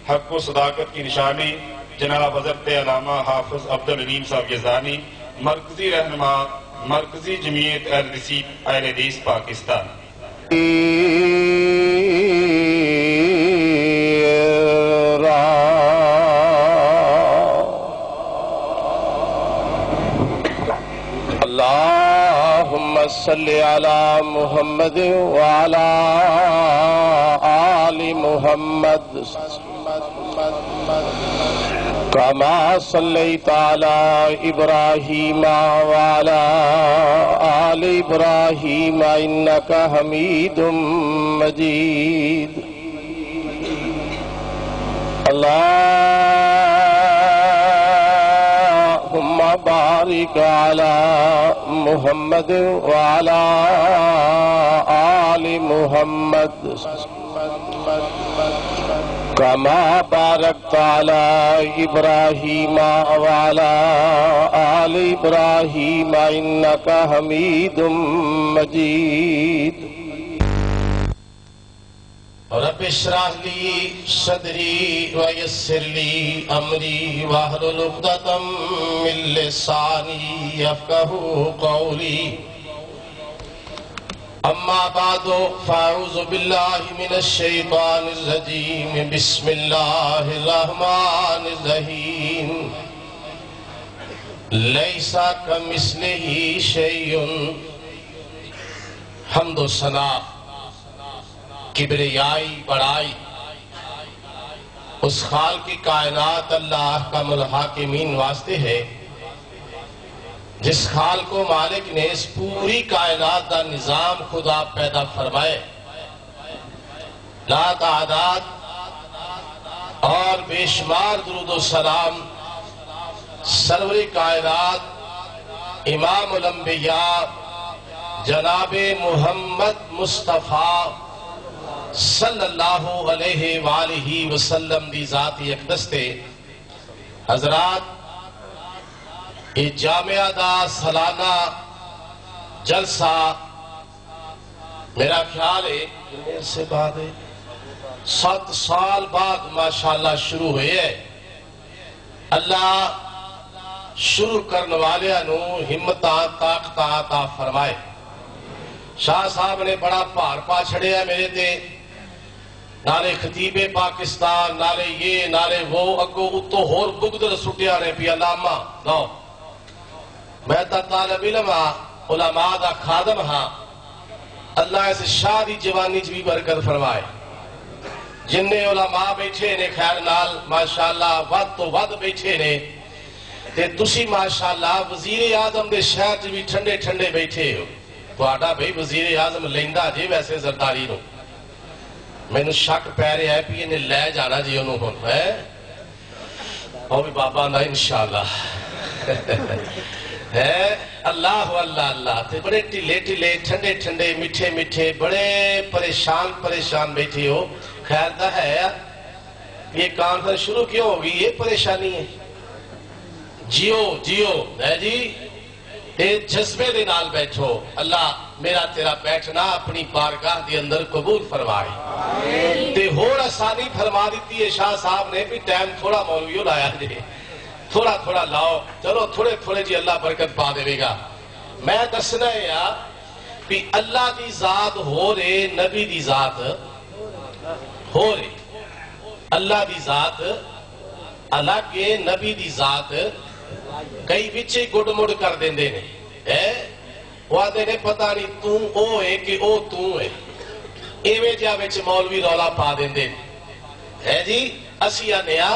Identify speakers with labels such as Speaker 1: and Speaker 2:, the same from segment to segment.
Speaker 1: حق و صداقت کی نشانی جناب حضرت علامہ حافظ عبدالعلیم صاحب یزدانی، مرکزی رہنما مرکزی جمعیت اہل حدیث پاکستان۔
Speaker 2: اللہم صلی علی محمد وعلی آل محمد کما صلیت علی ابراہیم وعلی آل ابراہیم انکا حمید مجید۔ اللہم بارک علی محمد وعلی آل محمد کما بارکت علی ابراہیم وعلی آل ابراہیم انکا حمید مجید۔ رب اشرح لی صدری ویسر لی امری واحلل عقدۃ من لسانی یفقہوا قولی۔ اما بعد فاعوذ باللہ من الشیطان الرجیم، بسم اللہ الرحمن الرحیم۔ لیس کمثلہ شیء۔ حمد و ثنا، کبریائی، بڑائی اس خالق کی کائنات اللہ احکم الحاکمین واسطے ہے، جس خالق و مالک نے اس پوری کائنات کا نظام خدا پیدا فرمائے، لا تعداد اور بے شمار درود و سلام سرور کائنات امام الانبیاء جناب محمد مصطفیٰ صلی اللہ علیہ وآلہ وسلم دی ذات اقدس تے۔ حضرات، یہ جامعہ دا سالانہ جلسہ میرا خیال ہے میرے سے بعد 7 سال بعد ماشاءاللہ شروع ہوئے ہے۔ اللہ شروع کرنے والے نو ہمتاں طاقتاں عطا فرمائے۔ شاہ صاحب نے بڑا پار پا چھڑے ہے میرے تے، نالے خطیب پاکستان، نالے یہ نالے وہ، اگو اتو ہور بگدر سٹیا رہے پی علامہ نو۔ میں تا طالب علم ہاں، علماء دا خادم ہاں، اللہ اس شاہ دی جوانی بھی برکت فرمائے۔ جننے علماء بیٹھے نے خیر نال ماشاءاللہ ود تو ود بیٹھے نے، تے تسی ماشاءاللہ وزیر اعظم دے شہر بھی ٹھنڈے ٹھنڈے بیٹھے ہو۔ تو آٹا بھئی وزیر اعظم لیندہ جی ویسے زرداری نو، میں نے شک پہ رہے ہے پی انہیں لے جانا جی انہوں ہون ہے اور بھی بابا نا انشاءاللہ ہے۔ اللہ اللہ اللہ تے بڑے ٹلے ٹلے ٹھنڈے ٹھنڈے میٹھے میٹھے بڑے پریشان بیٹھے ہو۔ خیر دا ہے یہ کانفرنس شروع کیوں ہوگی؟ یہ پریشانی ہے، جیو ہے جی، جذبے دے نال بیٹھو۔ اللہ میرا تیرا بیٹھنا اپنی بارگاہ دی اندر قبول فرمائے تے ہور آسانی فرما دیتی ہے شاہ صاحب نے بھی ٹائم تھوڑا مولویوں لایا جی، تھوڑا تھوڑا لاؤ، چلو تھوڑے تھوڑے جی اللہ برکت پا دے گا۔ میں دسنا ہے یار بھی اللہ دی ذات ہو رہے، نبی دی ذات ہو رہے، اللہ دی ذات الگ ہے، نبی دی ذات کئی بچے گڑ مڑ کر دیں دے نے، وہ آدھے نے پتہ نہیں تو او ہے کہ او تو ہے، ایویں جا وچ مولوی رولا پا دیں دے ہے جی۔ اسیہ نیا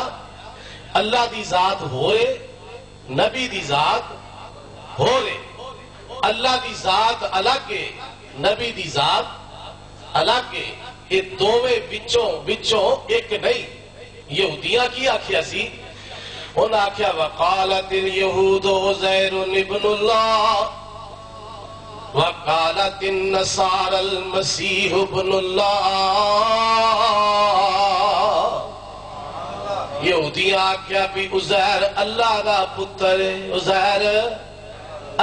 Speaker 2: اللہ دی ذات ہوئے، نبی دی ذات ہوئے، اللہ دی ذات الگ ہے، نبی دی ذات الگ ہے، یہ دوویں بچوں ایک نہیں۔ یہودیاں کی آکھیا سی؟ انہاں آکھیا وقالت الیہود عزیر ابن اللہ وقالت النصار المسیح ابن اللہ۔ یہودیاں آکھیا بھی عزیر اللہ دا پتر ہے، عزیر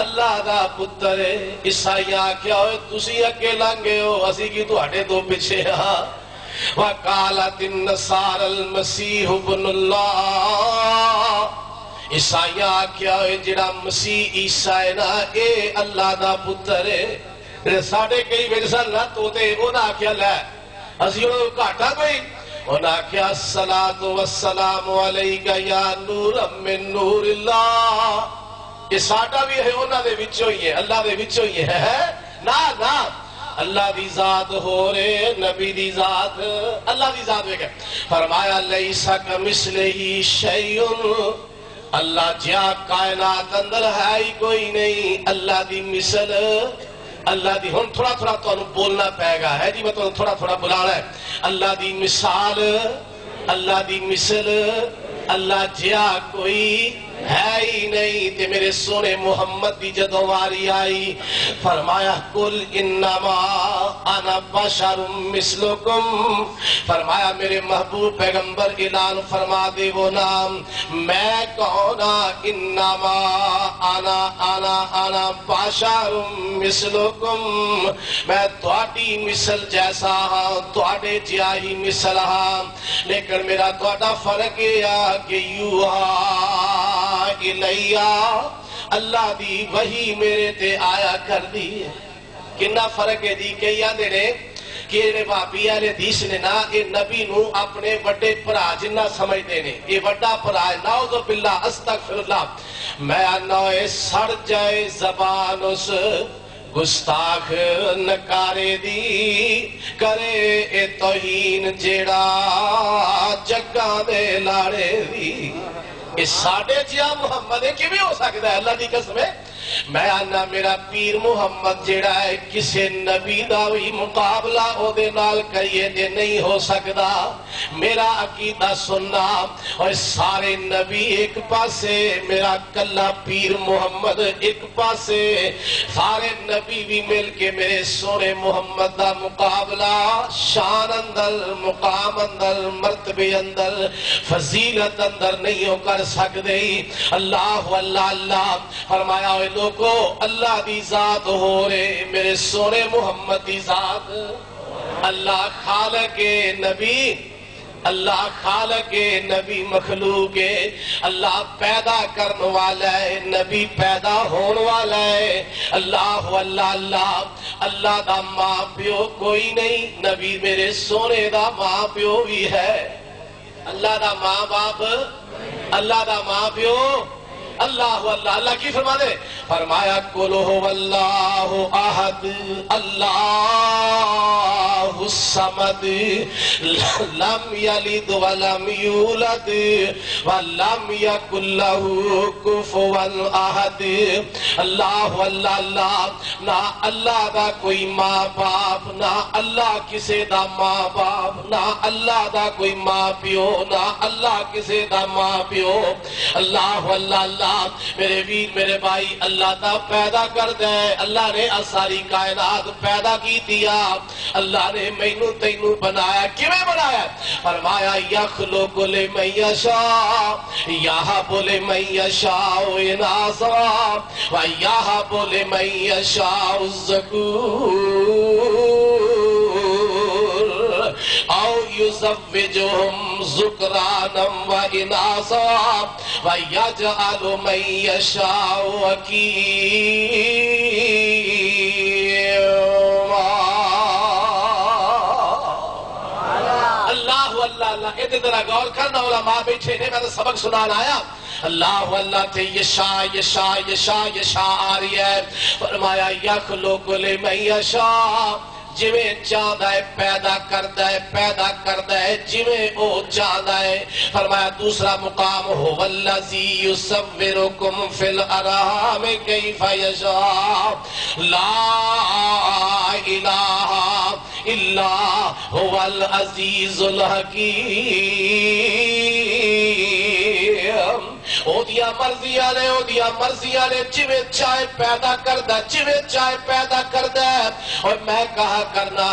Speaker 2: اللہ دا پتر ہے۔ عیسائیاں آکھیا ہوئے تسی اکے لانگے ہو، اسی کی تو ہٹے دو پیچھے ہاں۔ وقالت النصارى المسیح ابن اللہ عیسائیاں آکھیا جڑا مسیح عیسیٰ ہے نا اے اللہ دا پتر ہے ساڑھے کئی بچ سن نا تو تے انہاں آکھیا لے اسی انہوں کاٹا کوئی انہاں آکھیا الصلاۃ والسلام علیک یا نور من نور اللہ یہ ساڑھا بھی ہے انہاں دے وچوں ہی ہے اللہ دے وچوں ہی ہے نا نا اللہ دی ذات ہو رہے نبی دی ذات اللہ دی ذات میں کہ فرمایا لیسا کمثلہ شیء اللہ جیا کائنات اندر ہے ہی کوئی نہیں اللہ دی مثل اللہ دی ہن تھوڑا تھوڑا تو انہوں بولنا پائے گا ہے جی میں تو تھوڑا تھوڑا بلانا ہے اللہ دی مثال اللہ دی مثل اللہ جیا کوئی ہے ہی نہیں تے میرے سونے محمد دی جدو واری آئی فرمایا قل انما انا بشر مثلکم فرمایا میرے محبوب پیغمبر اعلان فرما دے وہ نام میں کونا انما انا بشر مثلکم میں تواڈی مثل جیسا ہاں تواڈے جیا ہی مثل ہاں لیکن میرا تواڈا فرق ہے کہ یوہا الیہ اللہ دی وحی میرے تے آیا کر دی کنا فرق ہے جی کہ یاد نے کہ بابی اہل حدیث نے نا اے نبی نو اپنے بڑے بھرا جنہ سمجھتے نے اے بڑا بھرا ہے نعوذ باللہ استغفر اللہ میں نوے سڑ جائے زبان اس گستاخ نکارے دی کرے اے توہین جیڑا جگہ دے لاڑے دی اس ساڑھے جیا محمد ہے کی بھی ہو سکتا ہے اللہ دی قسم ہے میں آنا میرا پیر محمد جڑا ہے کسے نبی دا بھی مقابلہ او دے نال کریے دے نہیں ہو سکتا میرا عقیدہ سننا اور سارے نبی ایک پاسے میرا کلہ پیر محمد ایک پاسے سارے نبی بھی مل کے میرے سونے محمد دا مقابلہ شان اندر مقام اندر مرتبے اندر فضیلت اندر نہیں ہو کر سکتے اللہ اللہ اللہ فرمایا ہوئے لوگو اللہ دی ذات ہو رہے میرے سونے محمد دی ذات اللہ خالق نبی اللہ خالق نبی مخلوق ہے اللہ پیدا کرنے والا ہے نبی پیدا ہونے والا ہے اللہ اللہ اللہ اللہ دا ماں پیو کوئی نہیں نبی میرے سونے دا ماں پیو بھی ہے اللہ دا ماں باپ اللہ دا ماں پیو اللہ اللہ اللہ کی فرما دے فرمایا قل هو اللہ احد اللہ الصمد لم یلد ولم یولد ولم یکن له کفوا احد اللہ اللہ اللہ نہ اللہ دا کوئی ماں باپ نہ اللہ کسے دا ماں باپ نہ اللہ دا کوئی ماں پیو نہ اللہ کسے دا ماں پیو اللہ اللہ اللہ میرے ویر میرے بھائی اللہ تا پیدا کر دے اللہ نے ساری کائنات پیدا کی دیا اللہ نے مینو تینو بنایا کیویں بنایا فرمایا یخلق لمن یشاء یہب لمن یشاء اناثا ویہب لمن یشاء الذکور او یزوجہم ذکرانا و اناثا ویجعل من یشاء عقیما اللہ اللہ اللہ ادھر ذرا غور کرنا علماء بیٹھے نے میں تو سبق سنانا آیا اللہ اللہ تے یشاء یشاء یشاء یشاء آ رہی ہے فرمایا یخلق لمن یشاء جویں چاہتا ہے پیدا کرتا ہے جویں او چاہتا ہے فرمایا دوسرا مقام هو الذی یصورکم فی الارحام کیف یشاء لا الہ الا هو العزیز الحکیم او دیا مرضیاں نے جویں چاہے پیدا کردہ اور میں کہا کرنا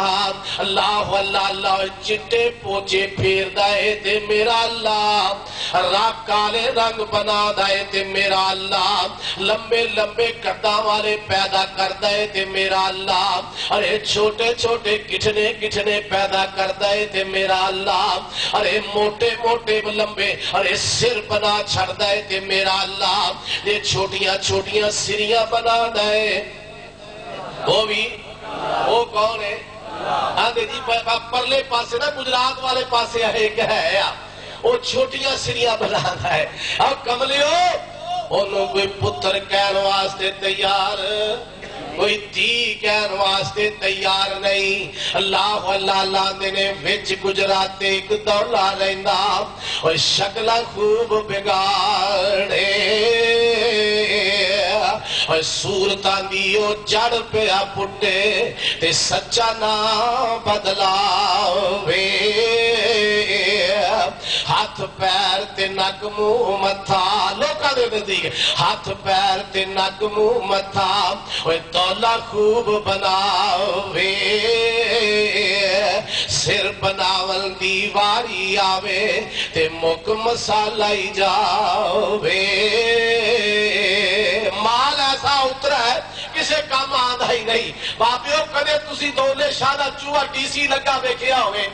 Speaker 2: اللہ اللہ اللہ چٹے پوچے پھیر دائے دے میرا اللہ راک کالے رنگ بنا دے تے میرا اللہ لمبے لمبے قداں والے پیدا کر دے تے میرا اللہ ارے چھوٹے چھوٹے گٹھنے گٹھنے پیدا کر دے تے میرا اللہ ارے موٹے موٹے لمبے ارے سر بنا چھڑ دے تے میرا اللہ یہ چھوٹیاں چھوٹیاں سریاں بنا دے وہ بھی وہ کون ہے آدھے جی پرلے پاسے نا گجرات والے پاسے ایک ہے وہ چھوٹیاں سریاں بنا ہے اب کملیو انہوں کوئی پتر کہن واسطے تیار کوئی تھی کہن واسطے تیار نہیں اللہ اللہ دینے وچ گجرات ایک دولا رہندا اور شکلہ خوب بگاڑے اور صورتاں دیو جڑ پیا پٹے تے سچا نہ بدلاوے ہاتھ پیر تے نک منہ متھا لوکاں دے نزدیک ہاتھ پیر تے نک منہ متھا اوے تولا خوب بناوے سر بناون دی واری آوے تے مک مسالہ ہی جاوے مال ایسا اترا ہے کسے کام آندھا ہی نہیں باپیوں کدے تسی دولے شاہ چوہا ڈی سی لگا بیکھیا ہوئے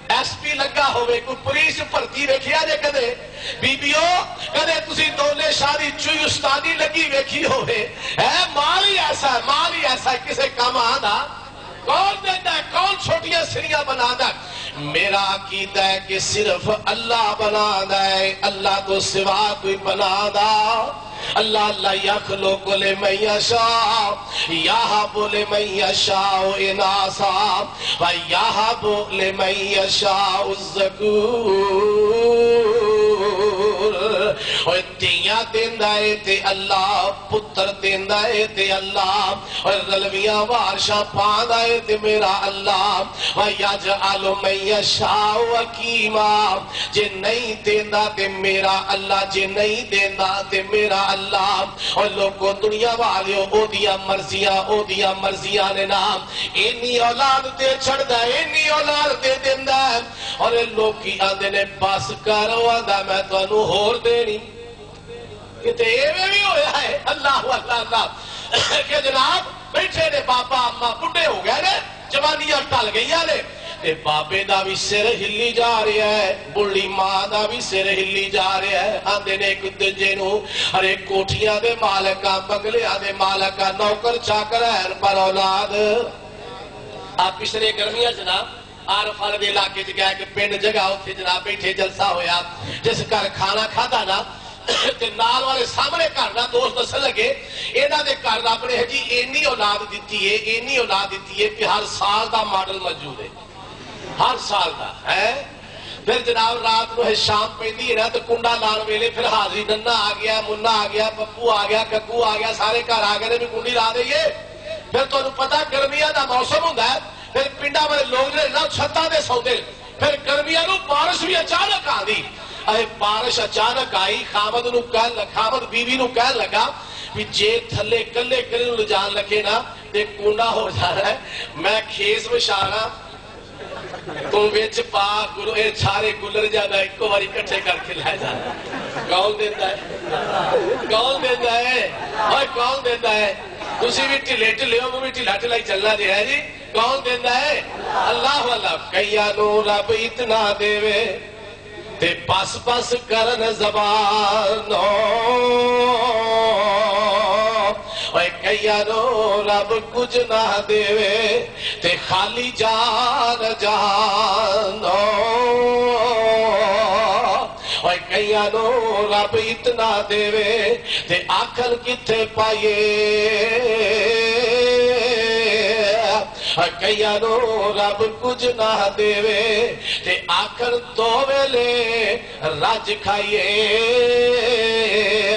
Speaker 2: ایس پی لگا ہوئے کوئی پولیس بھرتی ویکھیا جے کدے بیبیوں کدے تسی دولے شادی چوئی استادی لگی ویکھی ہوئے مال ہی ایسا ہے کسے کام آندھا کون دیتا ہے کون چھوٹیاں سریاں بنا دا میرا عقیدہ ہے کہ صرف اللہ بنا دے اللہ تو سوا کوئی بنا دا اللہ اللہ یخلق لمن یشاء یہب لمن یشاء اناسا ویہب لمن یشاء الذکور اور دیاں دیندہ ہے تے اللہ پتر دیندہ ہے تے اللہ اور غلویاں وارشاں پاندہ ہے تے میرا اللہ ویجعل من یشاء وکیما جے نہیں دیندہ تے میرا اللہ جے نہیں دیندہ تے میرا اللہ اور لوگوں دنیا والیوں او دیا مرضیاں نے نام اینی اولاد دے چھڑ دا اینی اولاد دے دیندہ ہے اور لوگ کی آندے نے بس کرو آندہ میں تو انہوں ہور دینی کہتے ایوے بھی ہویا ہے اللہ کہ جناب بیٹھے نے باپا اممہ بڑھے ہو گئے نے جوانیاں ٹل گئیاں نے تے بابے دا بھی سر ہلی جا رہا ہے بڑی ماں دا بھی سر ہلی جا رہا ہے آندے نے ایک دجے نو ارے کوٹھیاں دے مالکاں بنگلیاں دے مالکاں نوکر چاکر ہیں پر اولاد آپ پچھلے گرمیاں جناب عارف والے دے علاقے چ گیا کہ پنڈ جگہ اتنے جناب بیٹھے جلسہ ہویا جس گھر کھانا کھادا نا تے نال والے سامنے گھر دا دوست دسن لگے انہاں دے گھر رب نے جی اینی اولاد دتی ہے کہ ہر سال دا ماڈل موجود ہے ہر سال دا ہے پھر جناب رات کو ہے شام پیندی ہے نا تو کنڈا لان ویلے پھر حاضری ننا آ گیا منا آ گیا پپو آ گیا ککو آ گیا سارے گھر آ گئے نے بھی کنڈی لا دئیے پھر تو پتہ گرمیاں دا موسم ہوندا ہے پھر پنڈا والے لوگ نے نا چھتاں دے سودے پھر گرمیاں نو بارش بھی اچانک آ دی اے بارش اچانک آئی خامد بیوی نو کہن لگا بھی جے تھلے کلے کلے نو جان لگے نا تے کنڈا ہو جانا ہے میں کھیس بچھانا تم وچ پا گلو اے چھارے گلر جانا ایک کو باری کٹھے کر کے لائے جانا کون دیتا ہے کون دیتا ہے اور کون دیتا ہے تسی بھی ٹھلے ٹھلے ہو وہ بھی ٹھلا ٹھلا ہی چلنا دے ہے جی کون دیتا ہے اللہ والا کیا نو رب اتنا دے وے تے پاس پاس کرن زبانوں اوے کیا نو رب کچھ نہ دے وے تے خالی جان جانوں اوے کیا نو رب اتنا دے وے تے آخر کتے پائیے کیا نو رب کچھ نہ دے وے تے آخر دو ویلے راج کھائیے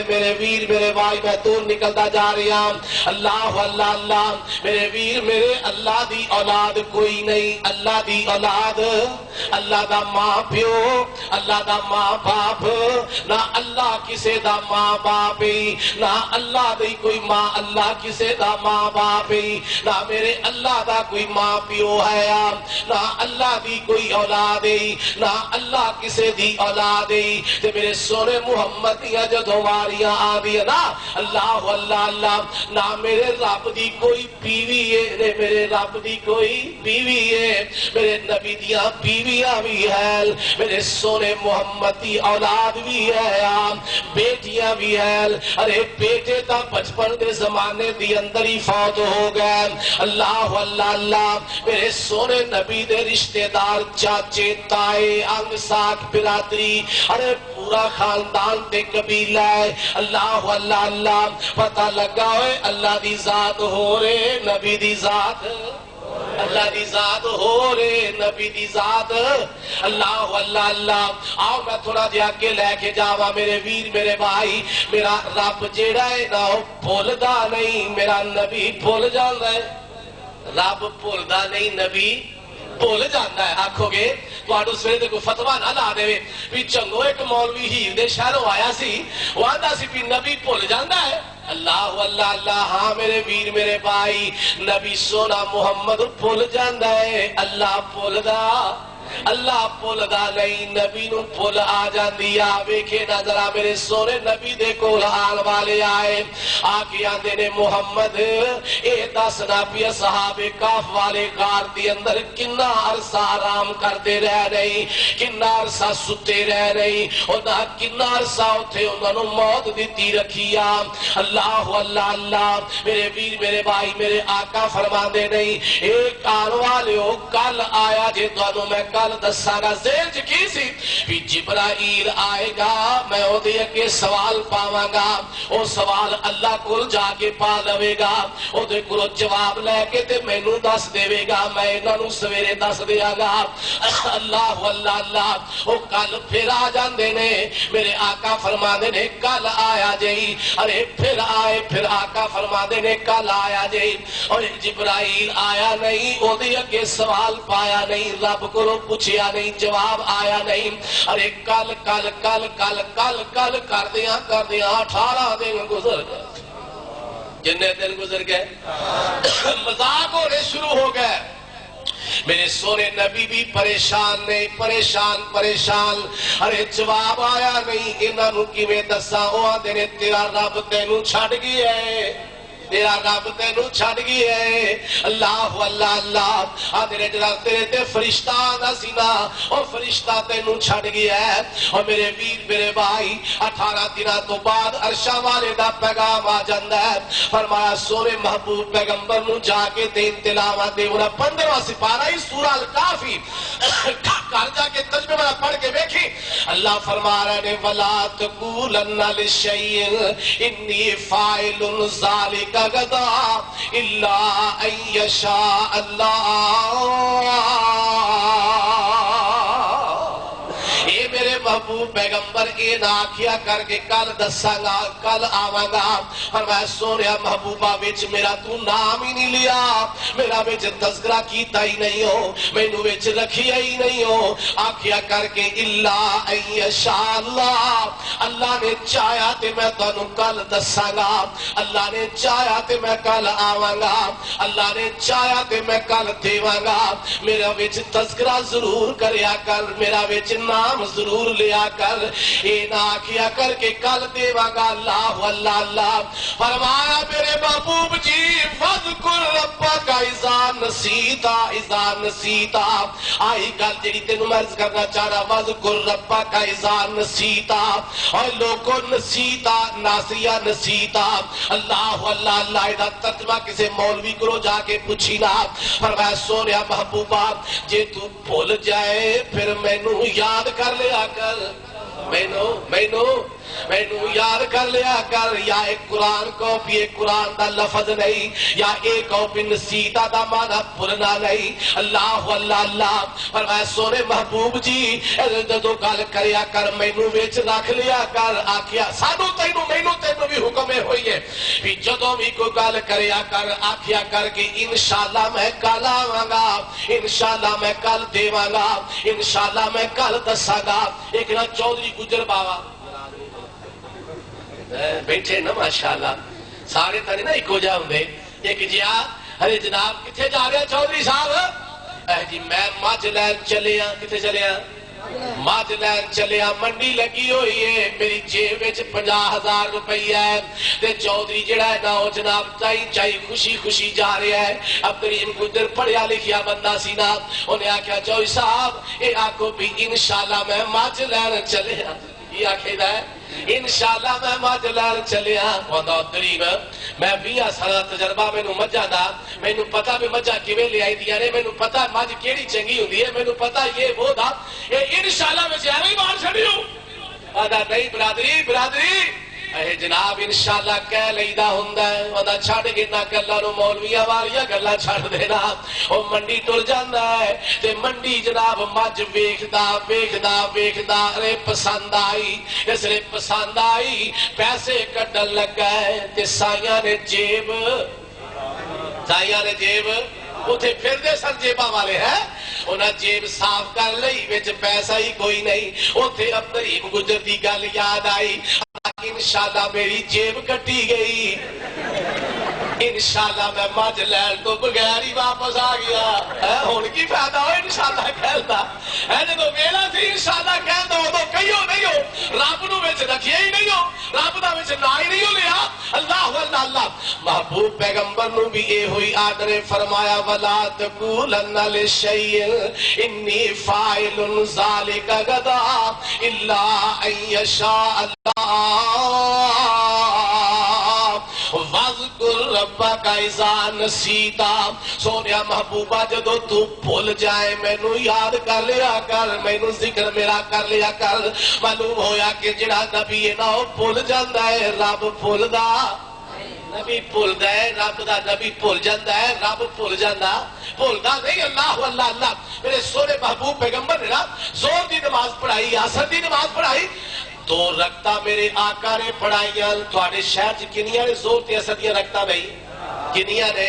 Speaker 2: میرے میرے ویر میرے بھائی میں دور نکلتا جا رہا ہوں اللہ اللہ اللہ میرے ویر میرے اللہ دی اولاد کوئی نہیں اللہ دی اولاد اللہ دا ماں پیو اللہ دا ماں باپ نہ اللہ کسے دا ماں باپ نہ اللہ دی کوئی ماں اللہ کسے دا ماں باپ نہ میرے اللہ دا کوئی ماں پیو ہے نہ اللہ دی کوئی اولاد نہ اللہ کسے دی اولاد تے میرے سونے محمد یا جدوں واریاں آدی نا اللہ اللہ اللہ نہ میرے رب دی کوئی بیوی ہے میرے رب دی کوئی بیوی ہے میرے نبی دیاں بیویاں بھی ہے میرے سونے محمد دی اولاد بھی ہے بیٹیاں بھی ہے ارے بیٹے تا بچپن دے زمانے دی اندر ہی فوت ہو گئے اللہ اللہ اللہ میرے سونے نبی دے رشتہ دار چاچے تائے انگ ساکھ برادری ارے پورا خاندان تے قبیلہ ہے اللہ اللہ اللہ پتہ لگا ہوئے اللہ دی ذات ہو رہے نبی دی ذات اللہ دی ذات ہو رہے نبی دی ذات اللہ اللہ اللہ آؤ میں تھوڑا جہا کے لے کے جاوا میرے ویر میرے بھائی میرا رب جیڑا ہے نا وہ بھولدا نہیں میرا نبی بھول جاندا ہے رب بھولدا نہیں نبی بھول جانا ہے آکھو گے تو آٹو سویرے دے کوئی فتوہ نہ لا دے بھی چنگو ایک مولوی ہیر دے شہروں آیا سی وہ آندہ سی بھی نبی بھول جانا ہے اللہ اللہ اللہ ہاں میرے ویر میرے بھائی نبی سونا محمد بھول جانا ہے اللہ بھول دا اللہ بھول دا نہیں نبی نو بھول آ جاندی آ ویکھے نہ ذرا میرے سونے نبی دے کول آن والے آئے آکے آندے نے محمد اے دسنا پیا صحابے کاف والے غار دی اندر کنا عرصہ آرام کرتے رہ رہی کنا عرصہ ستے رہ رہی انہاں کنا عرصہ اتھے انہاں نو موت دیتی رکھیا اللہ اللہ اللہ میرے ویر میرے بھائی میرے آقا فرما دے نہیں ایک آن والے ہو کل آیا جے تو میں کل دساں گا ذہن چ کی سی بھی جبرائیل آئے گا میں او دے کے سوال پاواں گا او سوال اللہ کول جا کے پا لوے گا او دے کول جواب لے کے تے مینوں دس دے گا میں انہاں نوں سویرے دس دیاں گا اللہ اللہ اللہ او کل پھر آ جاندے نے میرے آقا فرماندے نے کل آیا جئی ارے پھر آئے پھر آقا فرماندے نے کل آیا جئی اور جبرائیل آیا نہیں او دے کے سوال پایا نہیں رب کو پوچھیا نہیں جواب آیا نہیں ارے کل کل کل کل کل کل کر دیاں 18 دن گزر گئے جننے دن گزر گئے مذاق ہونے شروع ہو گئے میرے سونے نبی بھی پریشان نہیں پریشان پریشان ارے جواب آیا نہیں انہاں نوں کیویں دساں او آندے نے تیرا رب تینوں چھڈ گیا ہے تیرا رب تینوں چھڈ گیا ہے اللہ اللہ اللہ آدھے جڑا تیرے تے فرشتہ آندا سی نا او فرشتہ تینوں چھڈ گیا ہے اور میرے ویر میرے بھائی 18 دنوں تو بعد عرشاں والے دا پیغام آ جاندا ہے فرمایا سونے محبوب پیغمبر نوں جا کے تے تلاوت دے انہاں 15واں سپارہ ہی سورہ الکافی گھر جا کے ترجمہ میں پڑھ کے دیکھی اللہ فرما رہے نے ولا تقولن لشیء انی فاعل ذلک غدا الا ان یشاء اللہ اے میرے محبوب پیغمبر اے نہ آکھیا کر کے کل دساں گا کل آواں گا فرمایا سونیا محبوبہ وچ میرا تو نام ہی نہیں لیا میرا وچ تذکرہ کیتا ہی نہیں ہو مینوں وچ رکھیا ہی نہیں ہو آکھیا کر کے الا ان یشاء اللہ اللہ نے چاہیا تے میں تانوں کل دساں گا اللہ نے چاہیا تے میں کل آواں گا اللہ نے چاہیا تے میں کل دیواں گا میرا وچ تذکرہ ضرور کریا کر میرا وچ نام ضرور لیا کر اے نہ کیا کر کے کل دیواں گا اللہ اللہ اللہ فرمایا میرے محبوب جی وذکر ربک اذا نسیتا آئی گل جڑی تینوں میں عرض کرنا چاہ رہا وذکر ربک اذا نسیتا اور لوگوں نسیتا ناسیہ نسیتا اللہ اللہ اللہ دا ترجمہ کسی مولوی کو جا کے پوچھی نا فرمایا سونیا محبوبہ جے تو بھول جائے پھر مینوں یاد کر لیا کر مینوں یاد کر لیا کر یا ایک قرآن کاپی قرآن دا لفظ نہیں یا ایک کاپی نسیتا دا مانا بھولنا نہیں اللہ اللہ اللہ فرمایا سونے محبوب جی جدو گل کریا کر مینوں وچ رکھ لیا کر آکھیا سانو تینوں مینوں تینوں بھی حکم ہوئی ہے بھی جدو بھی کوئی گل کریا کر آکھیا کر کہ انشاءاللہ میں کل آواں گا انشاءاللہ میں کل دیواں گا انشاءاللہ میں کل دساں گا ایک نا چودھری گجر باوا بیٹھے نا ماشاءاللہ سارے تانے نا ایک ہو جا ہوں ایک جی ارے جناب کتھے جا رہے ہیں چودھری صاحب جی میں مجھ لین چلے ہاں کتھے چلے ہاں مجھ لین چلے ہاں منڈی لگی ہوئی ہے میری جیب وچ 50,000 روپیہ ہے تے چودھری جڑا ہے نا وہ جناب چائی خوشی خوشی جا رہا ہے اب کریم گجر پڑھیا لکھیا بندہ سی نا انہیں آکھیا چودھری صاحب اے آکھو بھی انشاءاللہ میں مجھ لین چلے ہاں یہ آکھے دا ہے انشاءاللہ میں مجھ لین چلے ہاں وہاں قریب میں 20 سالہ تجربہ میں مجھا دا میں نو پتا بھی مجھا کیویں لے آئی دیا نے میں نو پتا مجھ کیڑی چنگی ہوندی ہے میں نو پتا یہ وہ دا اے انشاءاللہ میں چہرے ہی مار چھڑیو آدھا نہیں برادری برادری اے جناب انشاءاللہ کہہ لیدہ ہوندا ہے ودا چھڑ گنا گلاں نو مولویاں والیاں گلاں چھڑ دینا او منڈی ٹر جاندا ہے تے منڈی جناب مجھ ویکھدا ویکھدا ویکھدا ارے پسند آئی اس لیے پسند آئی پیسے کڈن لگا ہے تے سائیاں نے جیب اتھے پھر دے سر جیبہ والے ہیں انہاں جیب صاف کر لئی وچ پیسہ ہی کوئی نہیں اتھے اب کریم گجر دی گل یاد آئی انشاءاللہ میری جیب کٹی گئی انشاءاللہ میں مجھ لین تو بغیر ہی واپس آ گیا ہون کی فائدہ ہو انشاءاللہ کہلتا جدو ویلا سی انشاءاللہ کہلتا ہو تو کہیو نہیں ہو رب نو وچ رکھیے ہی نہیں ہو رب دا وچ نہ ہی نہیں ہو لیا اللہ اللہ اللہ محبوب پیغمبر نو بھی اے ہوئی آرڈر فرمایا ولا تقولن لشیء انی فاعل ذلک غدا الا ان یشاء اللہ وَذْكُرْ رَبَّكَ اِذَا نَسِيتَ سونیا محبوبہ جدو تو بھول جائے میں نو یاد کر لیا کر میں نو ذکر میرا کر لیا کر معلوم ہویا کہ جڑا نبی ہے نا وہ بھول جاندہ ہے رب بھول دا نبی بھول دا ہے رب دا نبی بھول جاندہ ہے رب بھول جاندہ بھول دا نہیں اللہ اللہ اللہ میرے سونے محبوب پیغمبر نے نا زور دی نماز پڑھائی عصر دی نماز پڑھائی دو رکھتا میرے آقا نے پڑھائیاں تھوڑے شہر چ کنیاں نے زور تے اثر دیا رکھتا نہیں کنیاں نے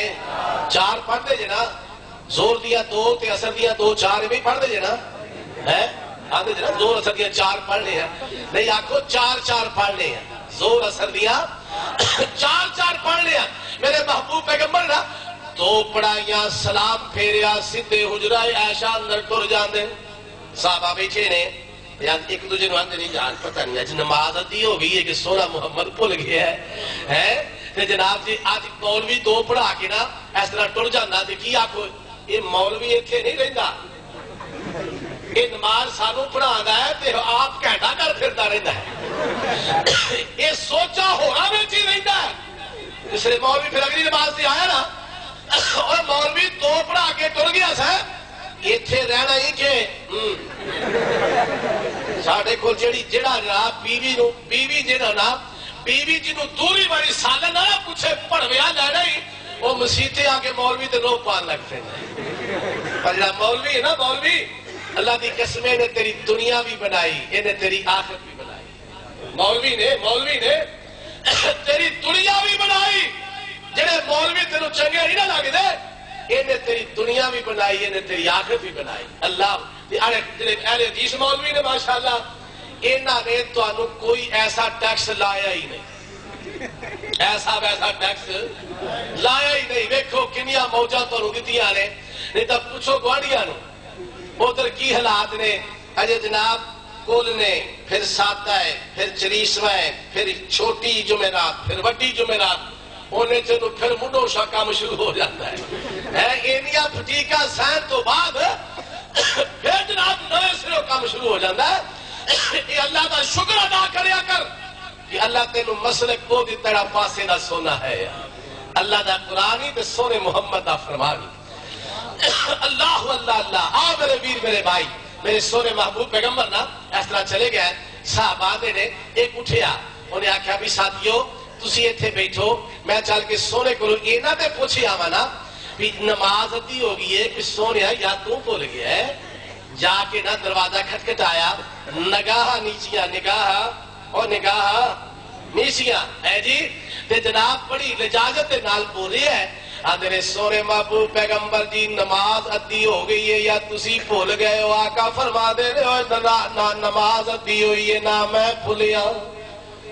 Speaker 2: 4 پڑھ دے جنا زور دیا 2 تے اثر دیا 2 4 بھی پڑھ دے جنا ہے آدھے جنا زور اثر دیا 4 پڑھ لے ہیں نہیں آکھو 4 4 پڑھ لے ہیں زور اثر دیا 4 4 پڑھ لے ہیں میرے محبوب پیغمبر نا 2 پڑھائیاں سلام پھیریا سدھے حجرہ عائشہ اندر ٹر جاندے صحابہ بیٹھے نے یاد ایک دوجہ نو آندے نہیں جان پتہ نہیں اج نماز دی ہو گئی ہے کہ سونا محمد بھول گیا ہے تے جناب جی آج مولوی 2 پڑھا کے نا اس طرح ٹر جانا تے کی آکھو یہ مولوی ایتھے نہیں رہندا یہ نماز سانو پڑھاندا ہے تے آپ گھنٹہ کر پھردا رہندا ہے یہ سوچا ہونا وچ ہی رہندا ہے اس لیے مولوی پھر اگلی نماز سے آیا نا اور مولوی 2 پڑھا کے ٹر گیا سا ایتھے رہنا ہی کہ ساڑھے کو جڑا جناب بیوی جڑا نا بیوی جنو دوری باری سالہ نہ پوچھے پڑھویا لینا ہی وہ مسیحتے آگے مولوی تے رو پان لگتے ہیں پر جڑا مولوی ہے نا مولوی اللہ دی قسمیں نے تیری دنیا بھی بنائی انہیں تیری آخرت بھی بنائی مولوی نے تیری دنیا بھی بنائی جڑے مولوی تیرو چنگے نہیں نہ لگے دے انہیں تیری دنیا بھی بنائی انہیں تیری آخرت بھی بنائی اللہ اہل حدیث مولوی نے ماشاءاللہ انہاں نے تو انہوں کوئی ایسا ٹیکس لایا ہی نہیں ایسا ویسا ٹیکس لایا ہی نہیں دیکھو کنیا موجہ تو رکتیاں نے نہیں تب پوچھو گوڑیاں نو ادھر کی حالات نے اجے جناب کل نے پھر ساتہ ہے پھر چریسوہ ہے پھر چھوٹی جمعرات پھر وڈی جمعرات انہیں چلو پھر منڈو شاہ کام شروع ہو جاتا ہے اینیا پھٹیکا سین تو بعد پھر جناب نئے سروں کام شروع ہو جاتا ہے یہ اللہ کا شکر ادا کریا کر کہ اللہ تینو مسلک کو دی تیرا پاسے دا سونا ہے اللہ دا قرآنی تے سونے محمد دا فرمانی اللہ اللہ اللہ آ میرے ویر میرے بھائی میرے سونے محبوب پیغمبر نا اس طرح چلے گئے صحابہ نے ایک اٹھیا انہیں آخیا بھی ساتھیو تسی ایتھے بیٹھو میں چل کے سونے کو اینا تے پوچھی آواں نا بھی نماز ادھی ہو گئی ہے کہ سونیا یا تو بھول گیا ہے جا کے نہ دروازہ کھٹکھٹایا نگاہ نیچیاں نگاہ اور نگاہ نیچیاں ہے جی تے جناب بڑی لجاجت نال بولی ہے آدھے سونے محبوب پیغمبر جی نماز ادھی ہو گئی ہے یا تسی بھول گئے ہو آقا فرما دے نہ نماز ادھی ہوئی ہے نہ میں بھولیا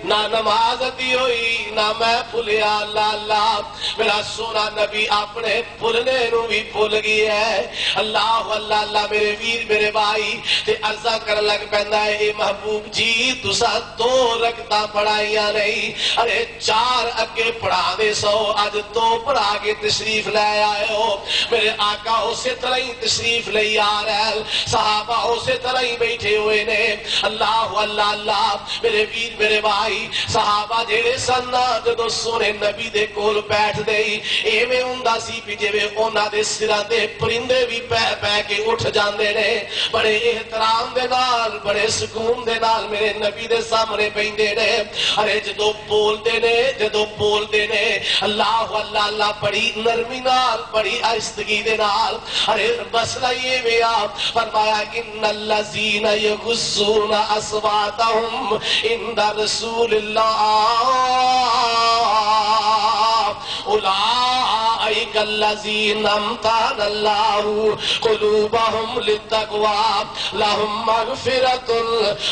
Speaker 2: نہ نماز ادھی ہوئی نہ میں بھولیا اللہ اللہ میرا سونا نبی اپنے بھولنے نو بھی بھول گئی ہے اللہ اللہ اللہ میرے ویر میرے بھائی تے عرضہ کر لگ پیندا ہے اے محبوب جی تسا 2 رکعتاں پڑھائیاں نہیں ارے 4 اگے پڑھا دے سو اج 2 پڑھا کے تشریف لے آئے ہو میرے آقا اسی طرح ہی تشریف لے آ رہے صحابہ اسی طرح ہی بیٹھے ہوئے نے اللہ اللہ اللہ میرے ویر میرے بھائی صحابہ جڑے سن جدوں سونے نبی دے کول بیٹھ دے ایویں ہوندا سی کہ جویں انہاں دے سراں تے پرندے بھی پہ کے اٹھ جاندے نے بڑے احترام دے نال بڑے سکون دے نال میرے نبی دے سامنے بیٹھے نے ارے جدوں بولدے نے اللہ اللہ اللہ بڑی نرمی نال بڑی آہستگی دے نال ارے مسئلہ یہ ویا فرمایا ان الذین یغضون اصواتهم عند رسول اللہ اولئک الذین امتحن اللہ قلوبهم للتقوی لهم مغفرۃ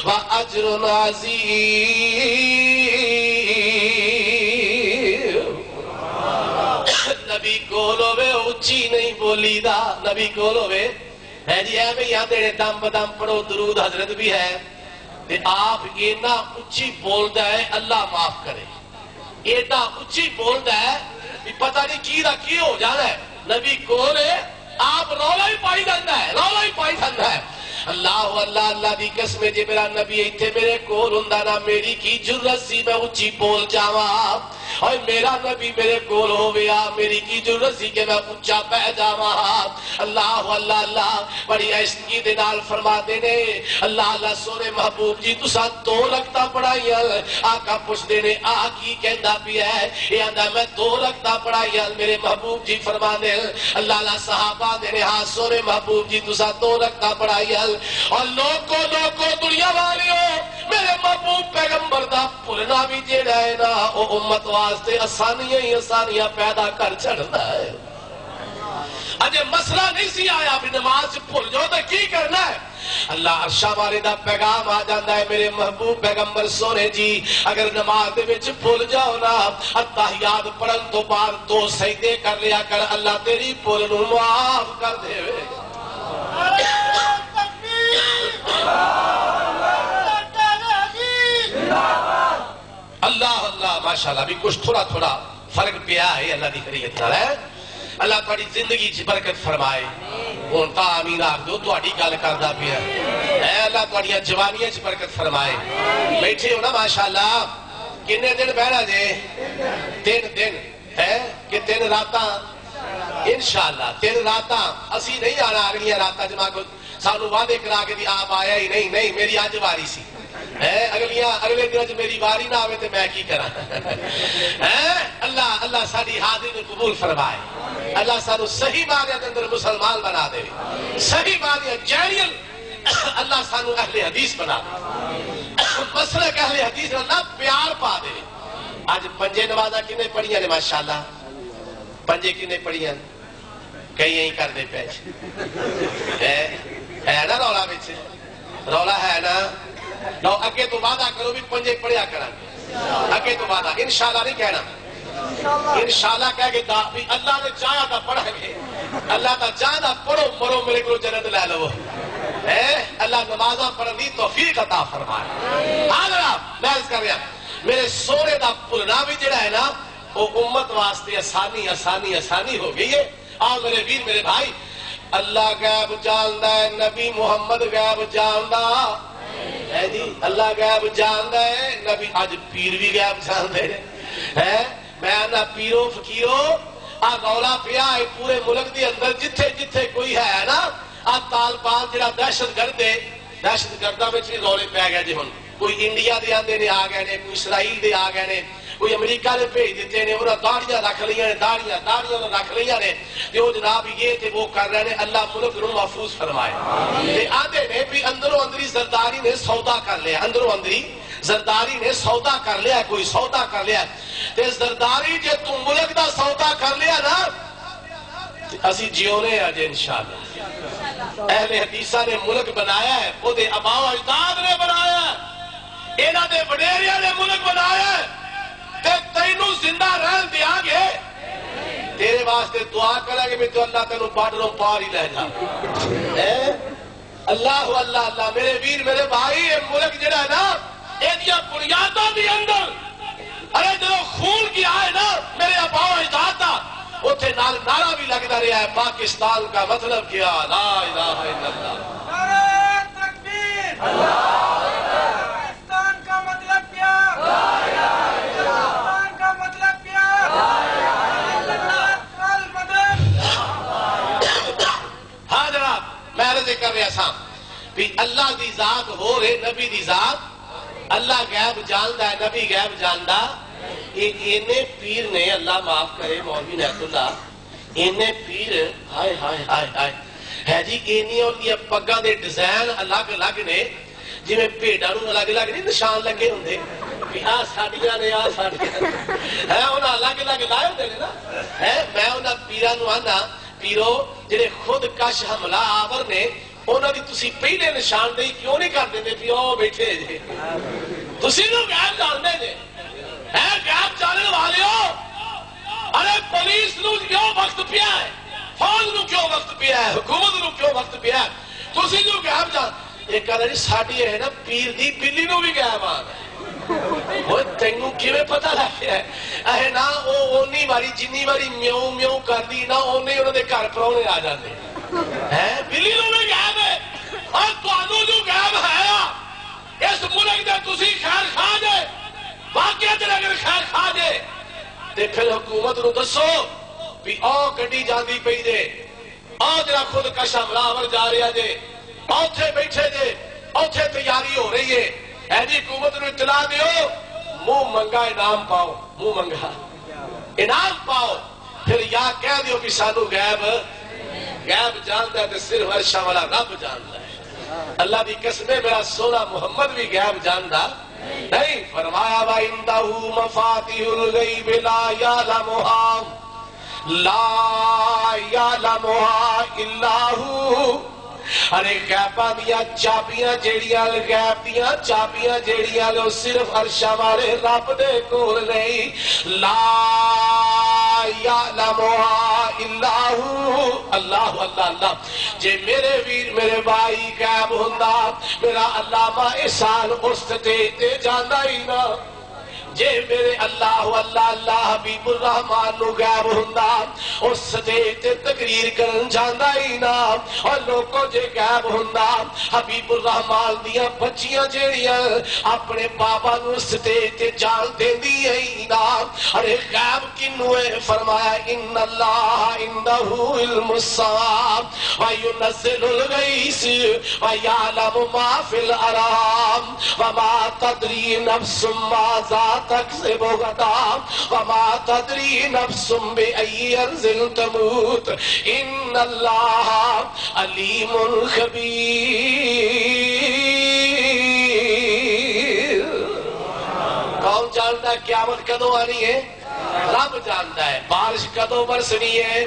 Speaker 2: واجر عظیم نبی کولو وے اچھی نہیں بولی دا نبی کولو وے ہے جی ہے میں یہاں تیرے دم بدم پڑھو درود حضرت بھی ہے تے آپ اینا اچھی بولدا ہے اللہ معاف کرے اینا اچھی بولدا ہے کہ پتہ نہیں کی دا کی ہو جانا ہے نبی کولے آپ رولا ہی پائی جاندا ہے اللہ اللہ اللہ دی قسم جے میرا نبی ایتھے میرے کول ہوندا نا میری کی جرت سی میں اچھی بول جاواں اور میرا نبی میرے کول ہویا میری کی جرت سی کہ میں اونچا بہ جاواں اللہ اللہ اللہ بڑی آہستگی دے نال فرماتے نے اللہ اللہ سونے محبوب جی تساں 2 رکعتاں پڑھائیاں آقا پوچھدے نے آ کی کہندا پیا ہے اے آندا میں 2 رکعتاں پڑھائیاں میرے محبوب جی فرماندے اللہ اللہ صحابہ دے نے ہاں سونے محبوب جی تساں 2 رکعتاں پڑھائیاں اور لوگوں دنیا والیو میرے محبوب پیغمبر دا بھولنا بھی جیڑا ہے نا او امت واسطے آسانیاں ہی آسانیاں پیدا کر چھڑدا ہے اجے مسئلہ نہیں سی آیا بھی نماز بھول جاؤ تو کی کرنا ہے اللہ عرشہ والے دا پیغام آ جاندہ ہے میرے محبوب پیغمبر سونے جی اگر نماز دے وچ بھول جاؤ نا اتحیات پڑھن تو بعد 2 سجدے کر لیا کر اللہ تیری بھول نو معاف کر دے اللہ اللہ ماشاءاللہ بھی کچھ تھوڑا تھوڑا فرق پیا ہے اللہ دی خریت نال ہے اللہ تھوڑی زندگی چ برکت فرمائے ہن تا آمین آکھ دو تہاڈی گل کردا پیا اے اللہ تہاڈیاں جوانیاں چ برکت فرمائے بیٹھے ہو نا ماشاءاللہ کنے دن بہنا جے 3 دن ہے کہ 3 راتاں انشاءاللہ 3 راتاں اسی نہیں آنا اگلیاں راتاں جمع کو سانو وعدے کرا کے دی آپ آیا ہی نہیں میری آج واری سی اگلے دن میری واری نہ آوے تو میں کی کرا اللہ اللہ ساری حاضری قبول فرمائے اللہ سانو صحیح معنی دے اندر مسلمان بنا دے صحیح معنی جینیل اللہ سانو اہل حدیث بنا دے مسلک اہل حدیث اللہ پیار پا دے آج 5 نمازاں کنے پڑھیاں نے ماشاءاللہ 5 کنے پڑھیاں کئی یہیں کر دے پیچ ہے نا رولا بچ رولا ہے نا لو اگے تو وعدہ کرو بھی 5 پڑھیا کرا اگے تو وعدہ انشاءاللہ نہیں کہنا انشاءاللہ کہہ کے بھی اللہ نے چاہا تھا پڑھا گے اللہ تا چاہا تھا پڑھو مرو میرے کو جنت لے لو اللہ نمازاں پڑھن دی توفیق عطا فرمائے آدھرا محض کر رہا میرے سونے دا بھولنا بھی جڑا ہے نا وہ امت واسطے آسانی ہو گئی ہے آؤ میرے ویر میرے بھائی اللہ غیب جاندا ہے نبی محمد غیب جاندا ہے جی اللہ غیب جاندا ہے نبی اج پیر بھی غیب جاندے ہیں میں نہ پیرو فقیرو آ رولا پیا ہے پورے ملک دے اندر جتھے جتھے کوئی ہے نا آ طالبان جڑا دہشت گرداں وچ رولے پی گئے جی ہن کوئی انڈیا دے آندے نے آ گئے نے، کوئی اسرائیل دے آ گئے نے، کوئی امریکہ نے بھیج دیتے نے، انہاں داڑیاں رکھ لیاں نے، داڑیاں رکھ لیاں نے، تے او جناب یہ تے وہ کر رہے نے، اللہ ملک نو محفوظ فرمائے۔ تے آندے نے بھی اندروں اندری زرداری نے سودا کر لیا، اندروں اندری زرداری نے سودا کر لیا، کوئی سودا کر لیا، تے زرداری جے تو ملک دا سودا کر لیا نا اسی جیونے آج انشاءاللہ۔ اہل حدیثہ نے ملک بنایا ہے، وہ دے آباء و اجداد نے بنایا ہے، انہاں دے وڈیریاں نے ملک بنایا ہے، تے تینوں زندہ رہن دیا گے، تیرے واسطے دعا کریں گے بھی تو اللہ تینوں بارڈروں پار ہی لے جا۔ اللہ اللہ اللہ، میرے ویر میرے بھائی، یہ ملک جڑا ہے نا ایدیا بنیادوں دی اندر ارے جو خون کی آئے نا میرے آباء و اجداد دا اتھے نعرہ بھی لگتا رہا ہے، پاکستان کا مطلب کیا، لا الہ الا اللہ،
Speaker 3: نعرہ تکبیر، پاکستان کا مطلب کیا، پاکستان کا مطلب کیا،
Speaker 2: ہاں جناب میں عرض کر رہا سا بھی اللہ دی ذات ہو رہے نبی دی ذات، اللہ غیب جاندا ہے نبی غیب جاندا۔ اینے پیر نے، اللہ معاف کرے مولوی نعمت اللہ، اینے پیر ہائے ہائے ہائے ہائے ہے جی، اینی اور یہ پگاں دے ڈیزائن الگ الگ نے، جی میں بھیڈاں نوں الگ الگ نہیں نشان لگے ہوندے بھی آ ساڈیاں نے، آ ساڈیاں ہے، انہاں الگ الگ لائے ہوندے نے نا، ہے میں انہاں پیراں نوں آنا پیرو جڑے خود کش حملہ آور نے، انہاں دی تسی پہلے نشاندہی کیوں نہیں کر دیندے بھی او بیٹھے جے، تسی نو غیب جاندے جے، ہے غیب جاننے والے ہو، ارے پولیس نو کیوں وقت پیا ہے، فوج نو کیوں وقت پیا ہے، حکومت نو کیوں وقت پیا ہے، تسی نو غیب جان، یہ کہہ رہے ساڈی ہے نا پیر دی بلی نو بھی غیب آنا ہے، وہ تینوں کیویں پتہ لگ گیا ہے، اے نا او اونی واری جنی واری میوں میوں کر دی نا اونے انہاں دے گھر پرانے آ جاندے ہیں، بلی نو بھی غیب ہے، اور تانوں جو غیب ہے اس ملک دے تسی خیر خواہ جے، واقعہ تے اگر خیر خواہ جے تے پھر حکومت نو دسو بھی آ گڈی جاندی پئی جے، آ جڑا خود کش حملہ جا رہا جے، اوتھے بیٹھے جے، اوتھے تیاری ہو رہی ہے، اے جی حکومت نو اطلاع دیو، منہ منگا انعام پاؤ، منہ منگا انعام پاؤ، پھر یا کہہ دیو کہ سانو غیب جاندا ہے تے صرف عرشاں والا رب جاندا ہے، اللہ دی قسم میرا سونا محمد بھی غیب جاندا نہیں، فرمایا وَعِندَهُ مَفَاتِحُ الْغَيْبِ لَا يَعْلَمُهَا إِلَّا هُوَ، ارے غیباں دیاں چابیاں جیڑیاں غیب دیاں چابیاں جیڑیاں لو صرف عرشاں والے رب دے کول نہیں، لا یعلمها الا هو، اللہ اللہ اللہ، جے میرے ویر میرے بھائی غیب ہوندا میرا علامہ احسان اس تے جاندا ہی نہ، جے میرے اللہ اللہ اللہ حبیب الرحمن نو غیب ہوندا اس سٹیج تے تقریر کرن جاندا ہی نا، اور لوگوں جے غیب ہوندا حبیب الرحمن دیاں بچیاں جیڑیاں اپنے بابا نو سٹیج تے جان دیندی ہی نا، ارے غیب کنوں ہے، فرمایا ان اللہ عنده علم الساعة وینزل الغیث ویعلم ما فی الارحام وما تدری نفس ماذا تکسب غدا وما تدری نفس بأی ارض تموت ان اللہ علیم خبیر۔ کون جانتا ہے قیامت کدوں آنی ہے؟ رب جانتا ہے، بارش کدوں برسنی ہے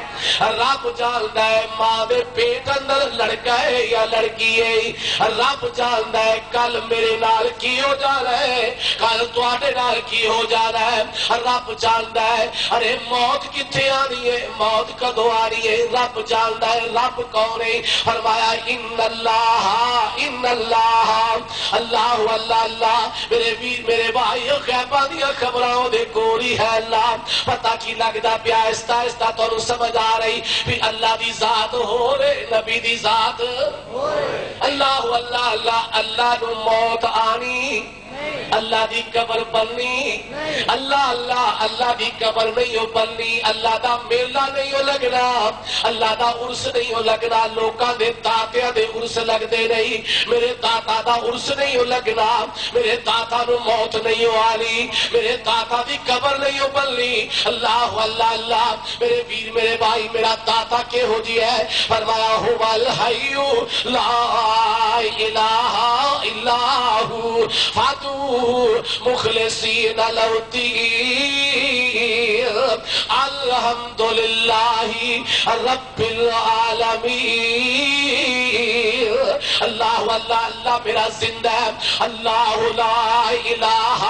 Speaker 2: رب جانتا ہے، ماں دے پیٹ اندر لڑکا ہے یا لڑکی ہے رب جانتا ہے، کل میرے نال کی ہو جانا ہے، کل تواڈے نال کی ہو جانا ہے رب جانتا ہے، ارے موت کتھے آنی ہے، موت کدوں آنی ہے رب جانتا ہے، رب کون ہے؟ فرمایا ان اللہ اللہ اللہ اللہ، میرے ویر میرے بھائی غیباں دیاں خبراں دے کول ہی ہے اللہ، پتہ کی لگدا پیا آہستہ آہستہ تانوں سمجھ آ رہی بھی اللہ دی ذات ہو رہے نبی دی ذات ہو رہے، اللہ اللہ اللہ، اللہ نو موت آنی، اللہ دی قبر بننی اللہ اللہ اللہ دی قبر نہیں ہو بننی اللہ دا میلہ نہیں ہو لگنا اللہ دا عرس نہیں ہو لگنا لوکاں دے داتیاں دے عرس لگ دے نہیں میرے داتا دا عرس نہیں ہو لگنا میرے داتا نو موت نہیں ہو آنی میرے داتا دی قبر نہیں ہو بننی اللہ اللہ اللہ میرے ویر میرے بھائی میرا داتا کے ہو جی ہے فرمایا ہوا الحی لا الہ الا ہو فاتو مخلصین لہ الدین الحمدللہ رب العالمین اللہ اللہ اللہ میرا زندہ ہے اللہ لا الہ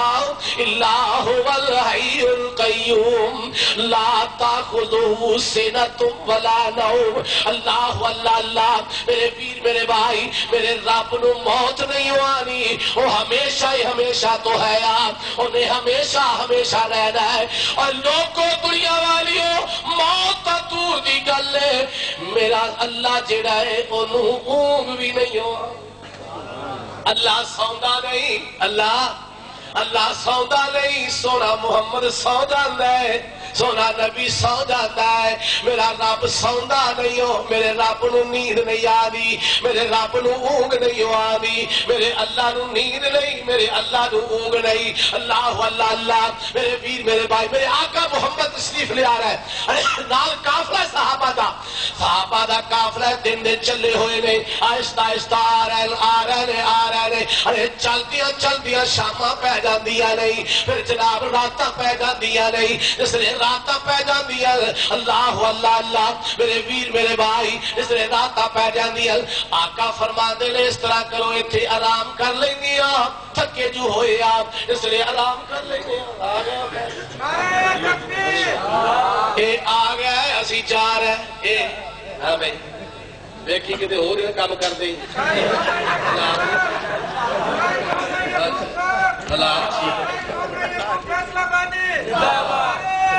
Speaker 2: الا هو الحی القیوم لا تاخذہ سنۃ ولا نوم اللہ اللہ اللہ میرے ویر میرے بھائی میرے رب نو موت نہیں آنی وہ ہمیشہ ہی ہمیشہ تو ہے آپ انہیں ہمیشہ ہمیشہ رہنا ہے اور لوگوں دنیا والیوں موت دور دی گل ہے میرا اللہ جڑا ہے انہوں اونگ بھی نہیں ہو اللہ سوندا نہیں اللہ اللہ سوندا نہیں سونا محمد سو جاندہ ہے سونا نبی سو جاتا ہے میرا رب سوندا نہیں ہو میرے رب نو نیند نہیں آدی میرے رب نو اونگ نہیں آدی میرے اللہ نو نیند نہیں میرے اللہ نو اونگ نہیں اللہ اللہ اللہ میرے ویر میرے بھائی میرے آقا محمد تشریف لے آ رہا ہے نال کافلہ صحابہ دا کافلہ دن دے چلے ہوئے نے آہستہ آہستہ آ رہے ہیں ارے چلدیاں شاماں پہ جاندیاں نہیں پھر جناب راتاں پہ جاندیاں نہیں جس نے راتاں پہ جاندیاں اللہ اللہ اللہ میرے ویر میرے بھائی جس نے راتاں پہ جاندیاں آقا فرما دے لے اس طرح کرو ایتھے آرام کر لینی آپ تھکے جو ہوئے آپ اس نے آرام کر لینی آپ آ گیا اے آ گیا ہے اسی جا رہے ہیں اے ہاں بھائی دیکھی کتے ہو رہے کام کر دیں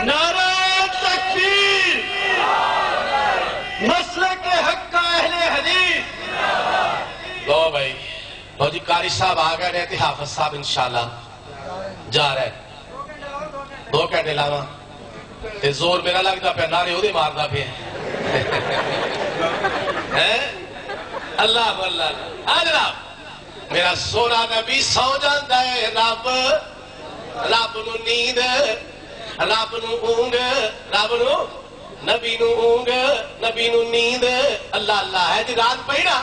Speaker 4: نعرہ تکبیر مسلک حق کا اہل حدیث
Speaker 2: دو بھائی بہت جی قاری صاحب آ گئے رہتے حافظ صاحب انشاءاللہ جا رہے 2 گھنٹے لاوا تے زور میرا لگتا پہ نعرے ہو دے ماردا پہ اللہ اللہ جناب میرا سونا نبی سو جاندہ ہے رب نو نیند رب نو اونگ رب نو نبی نو اونگ نبی نو نیند اللہ اللہ ہے جی رات پہنا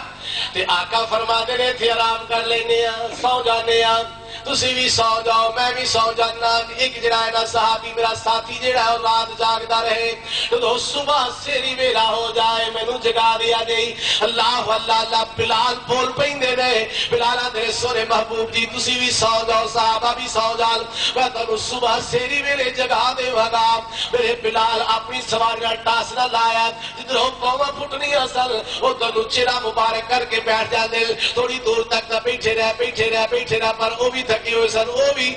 Speaker 2: تے آقا فرما دے رہے تھے آرام کر لینے سو جانے تسی بھی سو جاؤ میں بھی سو جانا ایک جڑا ہے نا صحابی میرا ساتھی جڑا ہے رات جاگدا رہے تو صبح سیری ویلا ہو جائے مینوں جگا دیا جی اللہ اللہ اللہ بلال بول پیندے نے بلال دے سونے محبوب جی تسی بھی سو جاؤ صحابہ بھی سو جاؤ میں تانوں صبح سیری ویلے جگا دے گا میرے بلال اپنی سواریاں ٹاس نہ لایا جدھروں پاواں پھٹنی اصل وہ تانوں چہرہ مبارک کر کے بیٹھ جاندے تھوڑی دور تک نہ بیٹھے رہ پر وہ بھی تھکی ہوئے سن وہ بھی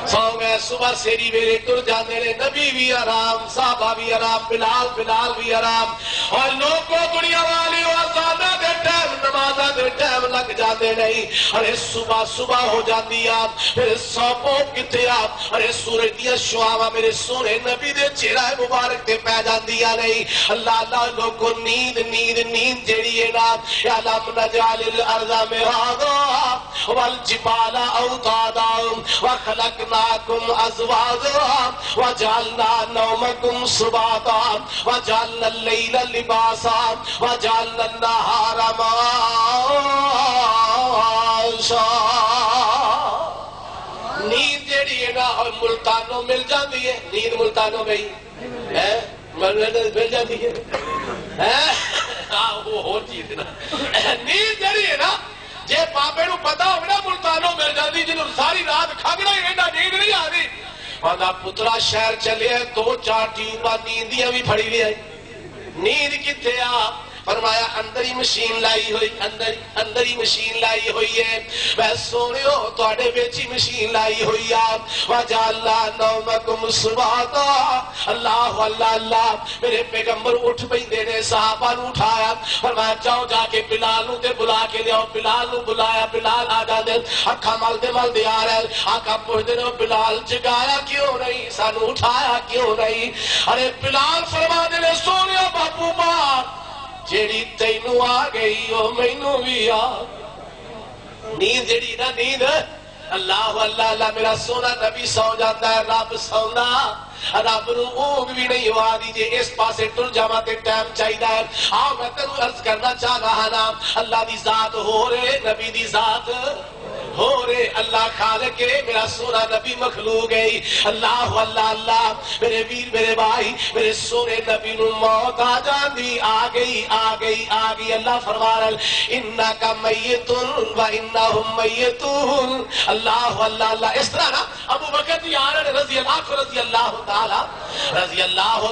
Speaker 2: سو گئے صبح سیری ویلے تر جاندے نے نبی بھی آرام صحابہ بھی آرام بلال بھی آرام اور لوگوں دنیا والی آزادہ دے ٹائم نمازہ دے ٹائم لگ جاندے نہیں ارے صبح ہو جاندی آپ پھر سوپوں کتے آپ ارے سورج دیا شعاوہ میرے سونے نبی دے چہرہ مبارک دے پہ جاندیا نہیں اللہ اللہ لوگوں نیند جیڑی ہے نا یا لم نجعل الارض مہادا والجبال اوتادا وخلقناکم ازواجا وجعلنا نومکم سباتا وجعلنا اللیل لباسا وجعلنا النہار معاشا نیند جیڑی ہے نا اور ملتانوں مل جاتی ہے نیند ملتانوں میں ہی مل جاتی ہے وہ ہو چیز نا نیند جیڑی ہے نا جے پاپے نو پتا ہو نا ملتانوں مل جاتی جنہوں ساری رات کھگڑا ہی رہنا نیند نہیں آتی وہاں پترا شہر چلے 2-4 ٹیوباں نیندیاں بھی پھڑی لے آئی نیند کتے فرمایا اندر ہی مشین لائی ہوئی اندر ہی مشین لائی ہوئی ہے میں سونیو تواڈے وچ ہی مشین لائی ہوئی آ وجعلنا نومکم سباتا اللہ اللہ اللہ میرے پیغمبر اٹھ پیندے نے صحابہ نو اٹھایا فرمایا جاؤ جا کے بلال نو تے بلا کے لیاؤ بلال نو بلایا بلال آ جاندے اکھاں ملدے آ رہے آقا پوچھدے نے بلال جگایا کیوں نہیں سانو اٹھایا کیوں نہیں ارے بلال فرماندے نے سونیا باپو پاک جیڑی تینوں آ گئی او مینوں بھی آ نیند جیڑی نا نیند اللہ اللہ اللہ میرا سونا نبی سو جاتا ہے رب سوندا رب نو اونگ بھی نہیں ہوا دیجئے اس پاسے ٹر جاواں تے ٹائم چاہیدا ہے آؤ میں تینوں عرض کرنا چاہ رہا نا اللہ دی ذات ہو رہے نبی دی ذات ہو رہے اللہ خالق ہے میرا سونا نبی مخلوق ہے اللہ اللہ اللہ میرے ویر میرے بھائی میرے سونے نبی نو موت آ جاندی آ گئی اللہ فرما رہا انکا میتون و انہم میتون اللہ اللہ اللہ اس طرح نا ابو بکر دی آرہ رضی اللہ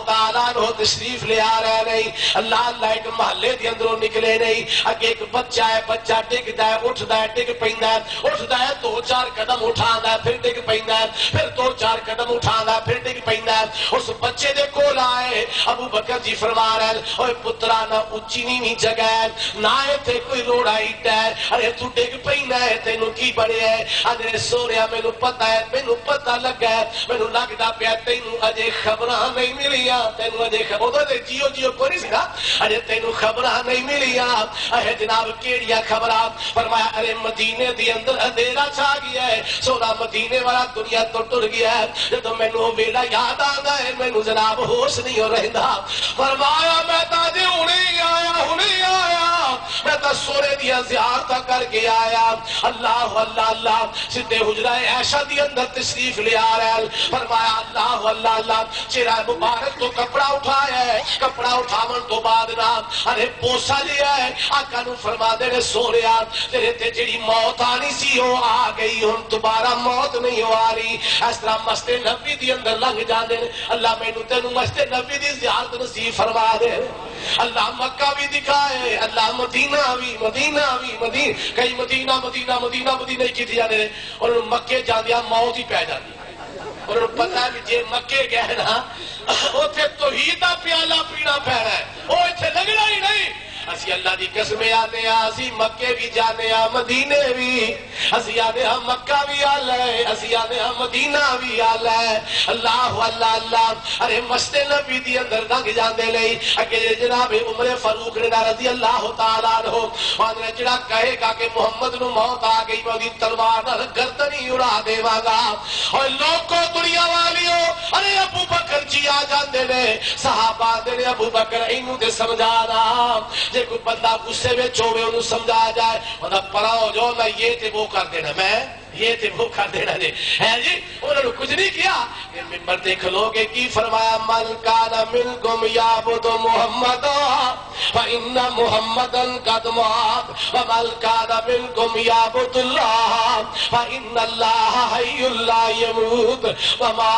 Speaker 2: تعالیٰ عنہ تشریف لے آ رہے نہیں اللہ اللہ ایک محلے دی اندروں نکلے نہیں اگے ایک بچہ ہے بچہ ٹک دا ہے اٹھ دا ہے ٹک پیندا ہے اٹھتا ہے دو چار قدم اٹھاندا ہے پھر ٹک پیندا ہے پھر دو چار قدم اٹھاندا ہے پھر ٹک پیندا ہے اس بچے دے کول آئے ابو بکر جی فرما رہے اوے پترا نہ اونچی نیویں جگہ ہے نہ ایتھے کوئی روڑا اٹ ہے ارے تو ٹک پیندا ہے تینوں کی بڑے ہے اجے سونیا مینوں پتہ لگا ہے مینوں لگدا پیا تینوں اجے خبراں نہیں ملیاں تینوں اجے خبر تے جیو کوئی نہیں سی اجے تینوں خبراں نہیں ملیاں اے جناب کیڑیاں خبراں فرمایا ارے مدینے دی اندر اندھیرا چھا گیا ہے سونا مدینے والا دنیا تو ٹر گیا ہے جدوں مینوں ویلا یاد آندا ہے مینوں جناب ہوش نہیں ہو رہندا فرمایا میں تا جے ہنے آیا میں تا سونے دی زیارت کر کے آیا اللہ اللہ اللہ سدھے حجرہ عائشہ دی اندر تشریف لے آ رہا ہے فرمایا اللہ اللہ اللہ چہرہ مبارک تو کپڑا اٹھایا ہے کپڑا اٹھاون تو بعد نا ارے پوسا لیا ہے آقا نو فرما دے نے سونیا تیرے تے جڑی موت آنی سی وہ آ گئی ہن دوبارہ موت نہیں ہو آ رہی اس طرح مسجد نبی دی اندر لنگ جاندے اللہ مینوں تینوں مسجد نبی دی زیارت نصیب فرما دے اللہ مکہ بھی دکھائے اللہ مدینہ بھی کئی مدینہ کی جانے اور مکے جاندیا موت ہی پہ جاندی اور پتہ بھی جے مکے گئے نا اوتھے توحید دا پیالہ پینا پینا ہے وہ ایتھے لگنا ہی نہیں اسی اللہ دی قسمیں آنے اسی مکے بھی جانے مدینے بھی اسی آنے مکہ بھی آلہ ہے اسی آنے مدینہ بھی آلہ ہے اللہ اللہ اللہ ارے مسجد نبی دی اندر لنگ جاندے لئی اگے جناب عمر فاروق نے رضی اللہ تعالیٰ عنہ وہاں جڑا کہے گا کہ محمد نو موت آ گئی میں دی تلوار نال گردن ہی اڑا دیواں گا اور لوگوں دنیا والیو ارے ابو بکر جی آ جاندے نے صحابہ دے نے ابو بکر اینوں تے سمجھانا جے کوئی بندہ غصے میں چوے انہوں سمجھا جائے انہوں پڑھاؤ جو میں یہ تے وہ کر دینا میں یہ تے وہ کر دینا جی ہے جی انہوں نے کچھ نہیں کیا یہ ممبر دیکھ لوگے کی فرمایا من کان منکم یعبد محمدا فإن محمدًا قد مات ومن کان منکم یعبد اللہ فإن اللہ حی لا يموت وما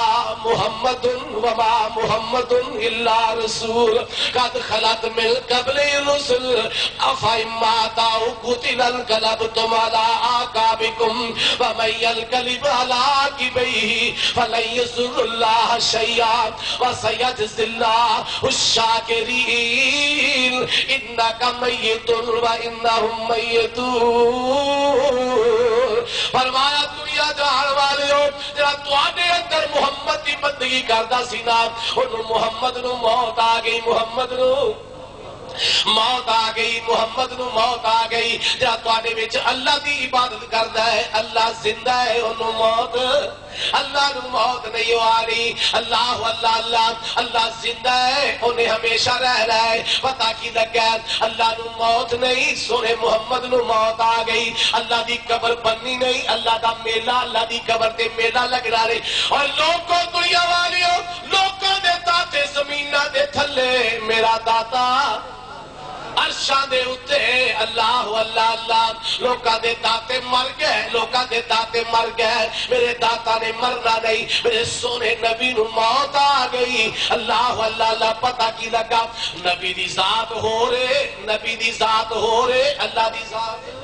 Speaker 2: محمد الا رسول قد خلت من قبل الرسل افإن مات أو قتل انقلبتم على أعقابكم ومن ينقلب على عقبيه فلن يضر الله شيئا وسيجزي الله الشاكرين انك ميت وانهم ميتون فرمایا دنیا جہان والےو جڑا تواڈے اندر محمد دی بندگی کردا سی نا اونوں محمد نو موت آ گئی محمد نو موت آ گئی جڑا تواڈے وچ اللہ دی عبادت کردا ہے اللہ زندہ ہے اونوں موت اللہ نو موت نہیں آ رہی اللہ اللہ اللہ اللہ زندہ ہے انہیں ہمیشہ رہنا ہے پتہ کی لگا اللہ نو موت نہیں سونے محمد نو موت آ گئی اللہ دی قبر بننی نہیں اللہ دا میلہ اللہ دی قبر تے میلہ لگنا رہے اور لوگوں دنیا والیوں لوگوں دے داتے زمینہ دے تھلے میرا داتا عرشاں دے اتے اللہ اللہ اللہ لوکاں دے داتے مر گئے لوکاں دے داتے مر گئے، میرے داتا نے مرنا نہیں، میرے سونے نبی نو موت آ گئی۔ اللہ اللہ اللہ، پتہ کی لگا نبی دی ذات ہو رہے، نبی دی ذات ہو رہے، اللہ دی ذات